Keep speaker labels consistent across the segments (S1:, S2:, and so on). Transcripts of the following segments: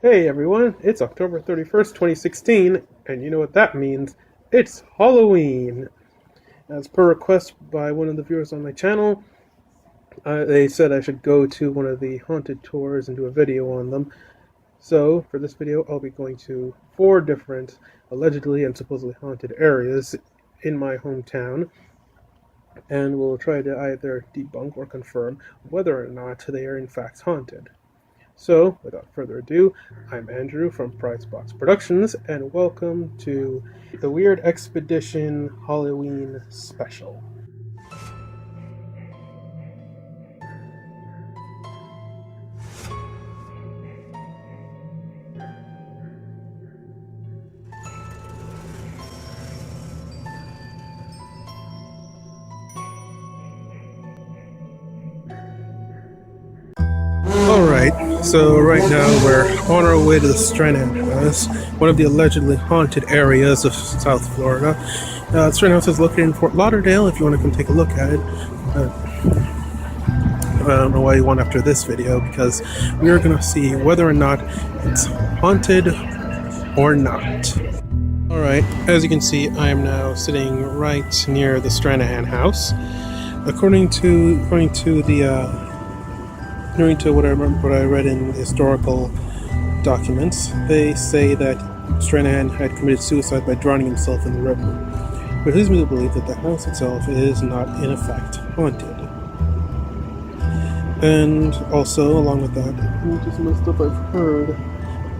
S1: Hey everyone, it's October 31st, 2016, and you know what that means? It's Halloween! As per request by one of the viewers on my channel, they said I should go to one of the haunted tours and do a video on them. So, for this video, I'll be going to 4 different allegedly and supposedly haunted areas in my hometown, and we'll try to either debunk or confirm whether or not they are in fact haunted. So, without further ado, I'm Andrew from Prizebox Productions, and welcome to the Weird Expedition Halloween Special. Alright, so right now we're on our way to the Stranahan House, one of the allegedly haunted areas of South Florida. Stranahan House is located in Ft.Lauderdale if you want to come take a look at it. I don't know why you want after this video, because we are going to see whether or not it's haunted or not. Alright, as you can see, I am now sitting right near the Stranahan House. According to what I read in historical documents, they say that Stranahan had committed suicide by drowning himself in the river. But leads me to believe that the house itself is not in effect haunted. And also, along with that, just some of the stuff I've heard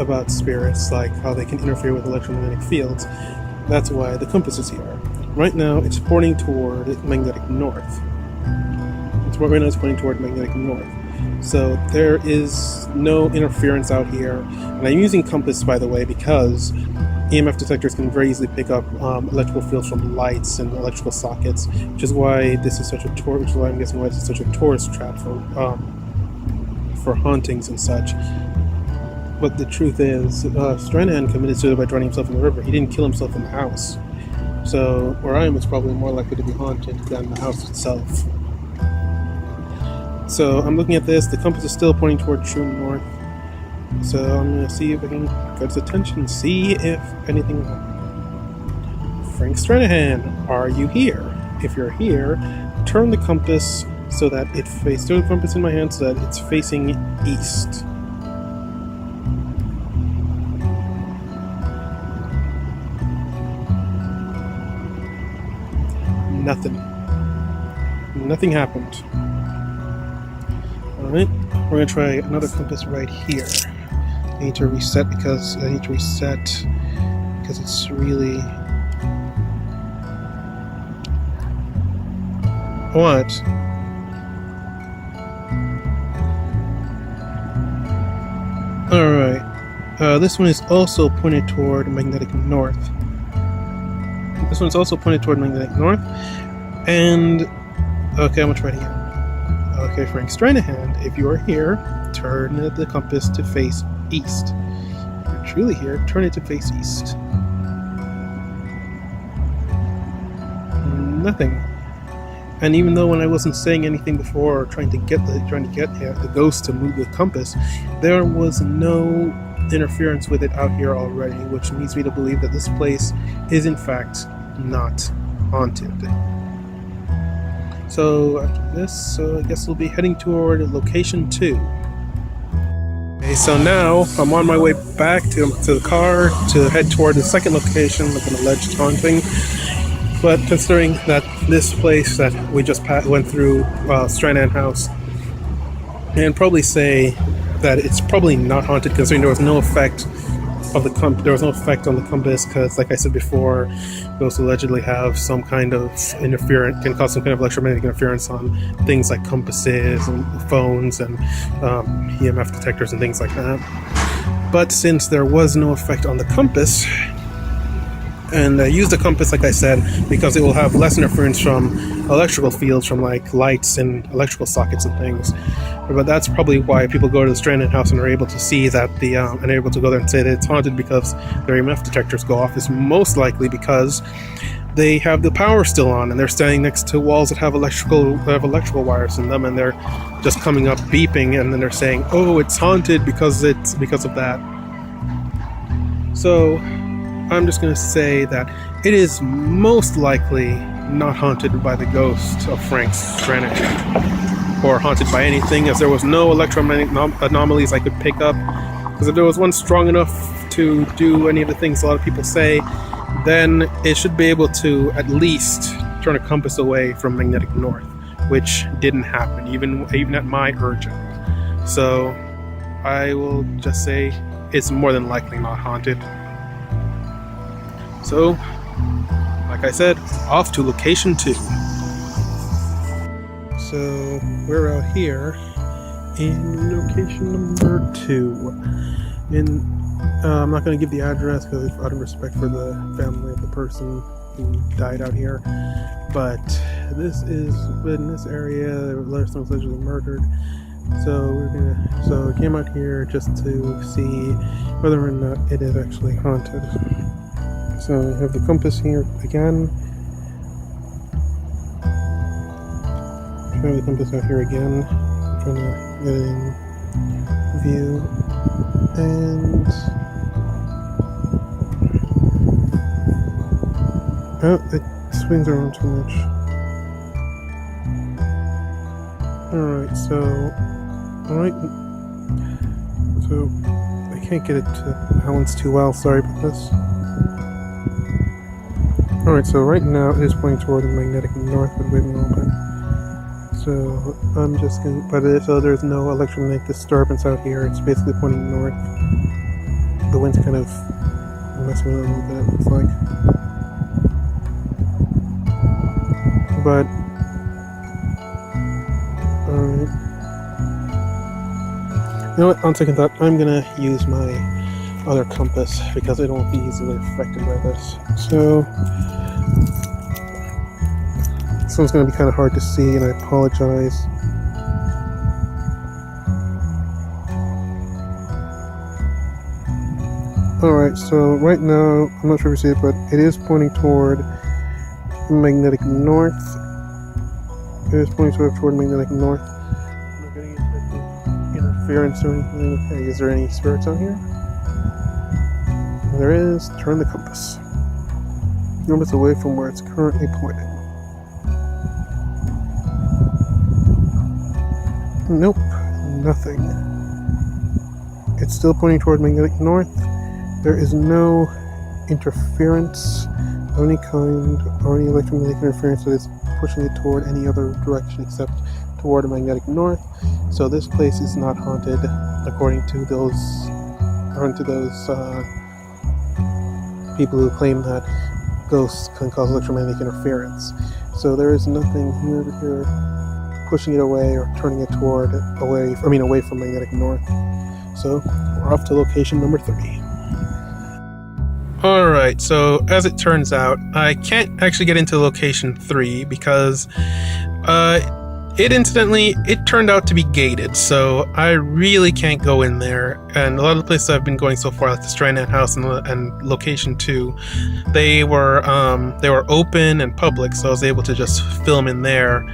S1: about spirits, like how they can interfere with electromagnetic fields. That's why the compass is here. Right now, it's pointing toward magnetic north. Right now, it's pointing toward magnetic north. So there is no interference out here. And I'm using compass, by the way, because EMF detectors can very easily pick up electrical fields from lights and electrical sockets, which is why this is such a which is why I'm guessing why this is such a tourist trap for hauntings and such. But the truth is, Stranahan committed suicide by drowning himself in the river. He didn't kill himself in the house. So where I am is probably more likely to be haunted than the house itself. So I'm looking at this, the compass is still pointing toward true north. So I'm going to see if I can get his attention, see if anything... Frank Stranahan, are you here? If you're here, turn the compass so that it faces... Turn the compass in my hand so that it's facing east. Nothing. Nothing happened. Alright, we're going to try another compass right here. I need to reset because it's really... What? Alright, this one is also pointed toward magnetic north. This one's also pointed toward magnetic north. And... Okay, I'm going to try it again. Okay, Frank Stranahan, if you are here, turn the compass to face east. If you're truly here, turn it to face east. Nothing. And even though when I wasn't saying anything before, or trying to get the ghost to move the compass, there was no interference with it out here already, which leads me to believe that this place is in fact not haunted. So after this, I guess we'll be heading toward location 2. Okay, so now I'm on my way back to the car to head toward the second location of an alleged haunting. But considering that this place that we just went through, Stranahan House, and probably say that it's probably not haunted, considering there was no effect of on the compass, because like I said before, those allegedly have some kind of interference, can cause some kind of electromagnetic interference on things like compasses and phones and EMF detectors and things like that. But since there was no effect on the compass, and I use the compass, like I said, because it will have less interference from electrical fields from like lights and electrical sockets and things. But that's probably why people go to the Stranahan House and are able to see that and are able to go there and say that it's haunted because their EMF detectors go off. Is most likely because they have the power still on and they're standing next to walls that have electrical wires in them, and they're just coming up beeping, and then they're saying, "Oh, it's haunted because of that." So I'm just going to say that it is most likely not haunted by the ghost of Frank Stranahan, or haunted by anything, as there was no electromagnetic anomalies I could pick up. Because if there was one strong enough to do any of the things a lot of people say, then it should be able to at least turn a compass away from magnetic north, which didn't happen, even at my urging. So I will just say it's more than likely not haunted. So, like I said, off to location 2. So we're out here in location number 2. And I'm not going to give the address because out of respect for the family of the person who died out here. But this is in this area. Larson was allegedly murdered. So we came out here just to see whether or not it is actually haunted. So we have the compass here again. Try the compass out here again. I'm trying to get it in view. And it swings around too much. Alright, so I can't get it to balance too well, sorry about this. Alright, so right now it is pointing toward the magnetic north with waving open. So I'm just gonna, so there's no electromagnetic disturbance out here. It's basically pointing north. The wind's kind of messing with it a little bit, it looks like. But alright. You know what? On second thought, I'm gonna use my other compass because it won't be easily affected by this. So this one's going to be kind of hard to see, and I apologize. Alright, so right now, I'm not sure if you see it, but it is pointing toward magnetic north. It is pointing toward magnetic north. I'm not getting any interference or anything. Okay, is there any spirits out here? There is. Turn the compass. Compass away from where it's currently pointing. Nope, nothing. It's still pointing toward magnetic north. There is no interference of any kind or any electromagnetic interference that is pushing it toward any other direction except toward magnetic north. So this place is not haunted, according to those people who claim that ghosts can cause electromagnetic interference. So there is nothing here pushing it away or turning it away from magnetic north. So we're off to location number 3. Alright, so as it turns out, I can't actually get into location 3 because it turned out to be gated, so I really can't go in there. And a lot of the places I've been going so far, like the Stranahan House and location 2, they were open and public, so I was able to just film in there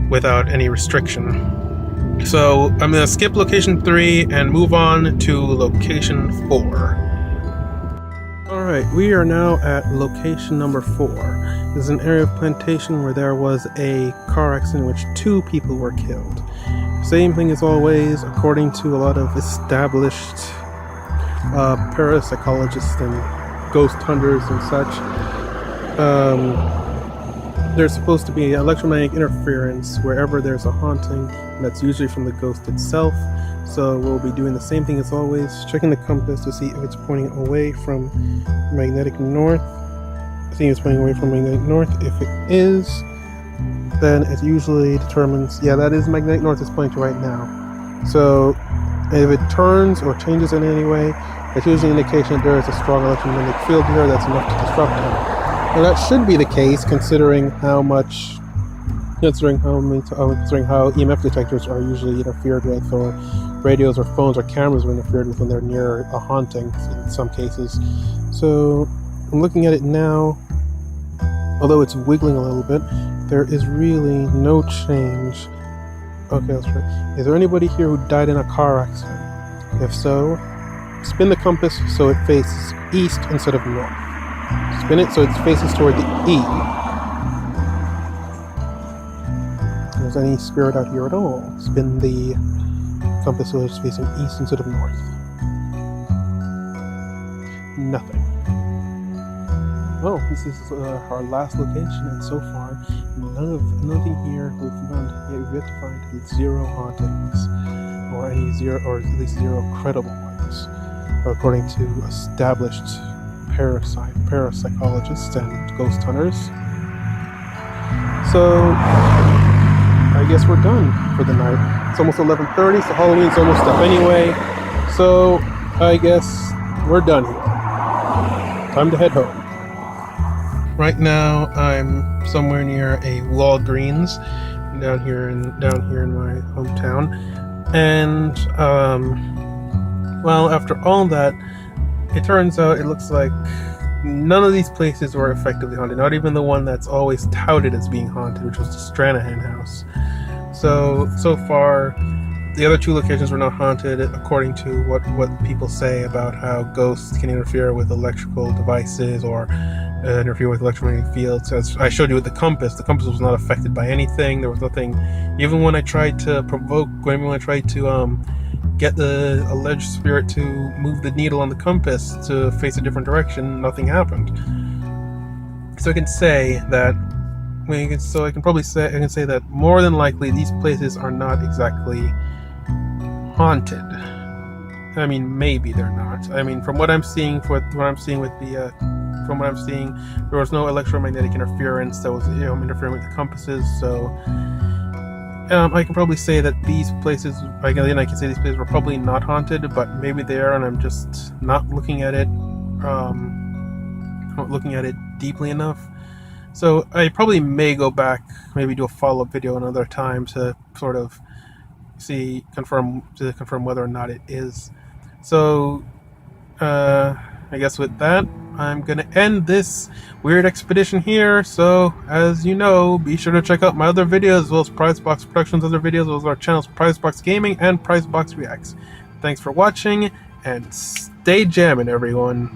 S1: without any restriction. So I'm going to skip location 3 and move on to location 4. Alright, we are now at location number 4. This is an area of Plantation where there was a car accident in which 2 people were killed. Same thing as always, according to a lot of established parapsychologists and ghost hunters and such. There's supposed to be electromagnetic interference wherever there's a haunting, and that's usually from the ghost itself. So we'll be doing the same thing as always, checking the compass to see if it's pointing away from magnetic north. I think it's pointing away from magnetic north. If it is, then it usually determines, yeah, that is magnetic north it's pointing to right now. So if it turns or changes in any way, it's usually an indication that there is a strong electromagnetic field here that's enough to disrupt it. And that should be the case considering how EMF detectors are usually interfered with, or radios or phones or cameras are interfered with when they're near a haunting in some cases. So I'm looking at it now. Although it's wiggling a little bit, there is really no change. Okay, that's right. Is there anybody here who died in a car accident? If so, spin the compass so it faces east instead of north. Spin it so it faces toward the E. If there's any spirit out here at all, spin the compass so it's facing east instead of north. Nothing. Well, this is our last location, and so far, nothing here we've yet to find 0 hauntings, or any zero, or at least 0 credible ones, according to established parapsychologists and ghost hunters. So, I guess we're done for the night. It's almost 11:30, so Halloween's almost up anyway. So, I guess we're done here. Time to head home. Right now, I'm somewhere near a Walgreens down here in my hometown, and well, after all that, it turns out it looks like none of these places were effectively haunted. Not even the one that's always touted as being haunted, which was the Stranahan House. So far, the other 2 locations were not haunted, according to what people say about how ghosts can interfere with electrical devices or interfere with electromagnetic fields. As I showed you with the compass was not affected by anything. There was nothing. Even when I tried to get the alleged spirit to move the needle on the compass to face a different direction, nothing happened. So I can say that. I can say that more than likely these places are not exactly haunted. I mean, maybe they're not. I mean, from what I'm seeing, there was no electromagnetic interference that was interfering with the compasses. So I can probably say that these places, I can say these places were probably not haunted, but maybe they are, and I'm just not looking at it deeply enough. So I probably may go back, maybe do a follow-up video another time to sort of confirm whether or not it is. So I guess with that, I'm gonna end this weird expedition here. So as you know, be sure to check out my other videos, as well as Prizebox Productions' other videos, as well as our channels Prizebox Gaming and Prizebox Reacts. Thanks for watching, and stay jamming, everyone.